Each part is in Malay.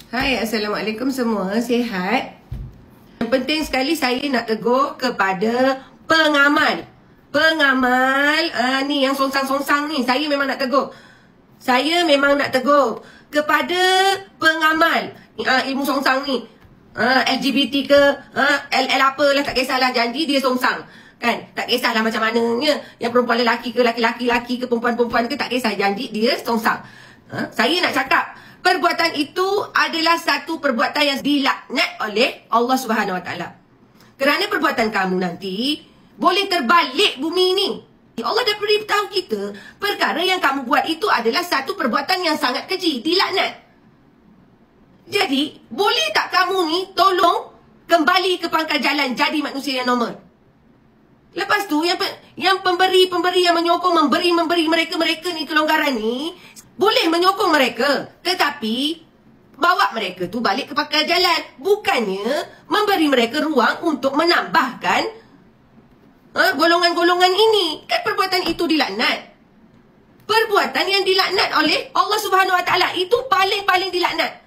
Hai, Assalamualaikum semua. Sihat? Yang penting sekali saya nak tegur kepada pengamal. Pengamal ni yang songsang-songsang ni, saya memang nak tegur. Saya memang nak tegur kepada pengamal ilmu songsang ni. LGBT ke, L apalah, tak kisahlah, janji dia songsang. Kan? Tak kisahlah macam mananya. Yang perempuan lelaki ke, laki-laki ke, perempuan-perempuan ke, tak kisah, janji dia songsang. Saya nak cakap, perbuatan itu adalah satu perbuatan yang dilaknat oleh Allah Subhanahu Wa Taala. Kerana perbuatan kamu nanti boleh terbalik bumi ini. Allah dah beritahu kita, perkara yang kamu buat itu adalah satu perbuatan yang sangat keji, dilaknat. Jadi, boleh tak kamu ni tolong kembali ke pangkal jalan, jadi manusia yang normal? Lepas tu, yang pemberi-pemberi yang menyokong, memberi mereka ni kelonggaran ni, boleh menyokong mereka, tetapi bawa mereka tu balik ke pangkal jalan. Bukannya memberi mereka ruang untuk menambahkan golongan-golongan ini. Kan perbuatan itu dilaknat. Perbuatan yang dilaknat oleh Allah Subhanahu Wa Taala itu paling-paling dilaknat.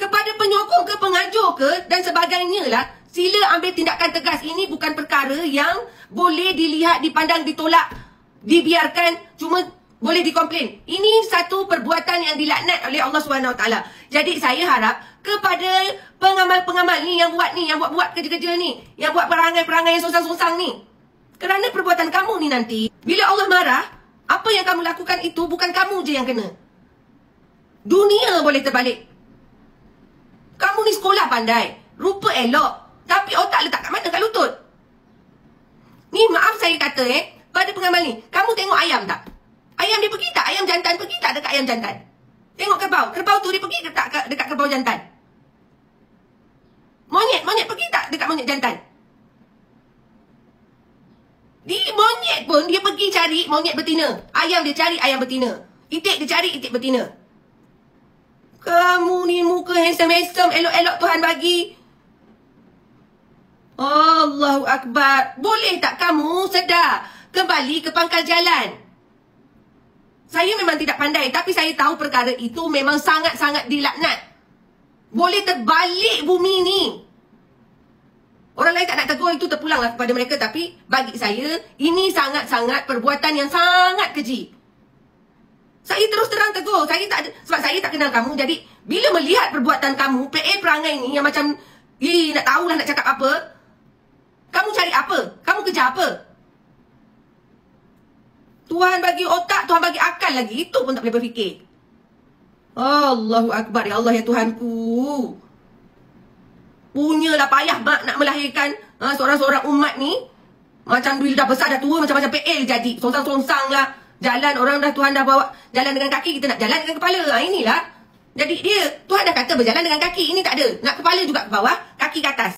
Kepada penyokong ke, pengajar ke dan sebagainya lah, sila ambil tindakan tegas. Ini bukan perkara yang boleh dilihat, dipandang, ditolak, dibiarkan, cuma boleh dikomplain. Ini satu perbuatan yang dilaknat oleh Allah Subhanahu Wa Taala. Jadi saya harap kepada pengamal-pengamal ni yang buat kerja-kerja ni, yang buat perangai-perangai yang songsang-songsang ni, kerana perbuatan kamu ni nanti, bila Allah marah, apa yang kamu lakukan itu bukan kamu je yang kena. Dunia boleh terbalik. Kamu ni sekolah pandai, rupa elok, tapi otak letak kat mana? Kat lutut. Ni maaf saya kata pada pengamal ni, kamu tengok ayam tak? Ayam dia pergi tak? Ayam jantan pergi tak dekat ayam jantan? Tengok kerbau. Kerbau tu dia pergi dekat kerbau jantan. Monyet pergi tak dekat monyet jantan? Di monyet pun dia pergi cari monyet betina. Ayam dia cari ayam betina. Itik dia cari itik betina. Kamu ni muka handsome-handsome, elok-elok Tuhan bagi. Allahu Akbar. Boleh tak kamu sedar kembali ke pangkal jalan? Saya memang tidak pandai, tapi saya tahu perkara itu memang sangat-sangat dilaknat. Boleh terbalik bumi ni. Orang lain tak nak tegur, itu terpulanglah kepada mereka. Tapi bagi saya, ini sangat-sangat perbuatan yang sangat keji. Saya terus terang tegur. Sebab saya tak kenal kamu. Jadi, bila melihat perbuatan kamu, perangai ni yang macam, nak tahulah nak cakap apa. Kamu cari apa? Kamu kerja apa? Tuhan bagi otak, Tuhan bagi akal lagi. Itu pun tak boleh berfikir. Allahu Akbar. Ya Allah, ya Tuhanku. Punyalah payah mak nak melahirkan seorang-seorang umat ni. Macam bila dah besar, dah tua, macam-macam PL jadi. Songsang-songsang lah. Jalan, orang dah, Tuhan dah bawa jalan dengan kaki, kita nak jalan dengan kepala. Inilah. Jadi dia, Tuhan dah kata berjalan dengan kaki. Ini tak ada. Nak kepala juga ke bawah, kaki ke atas.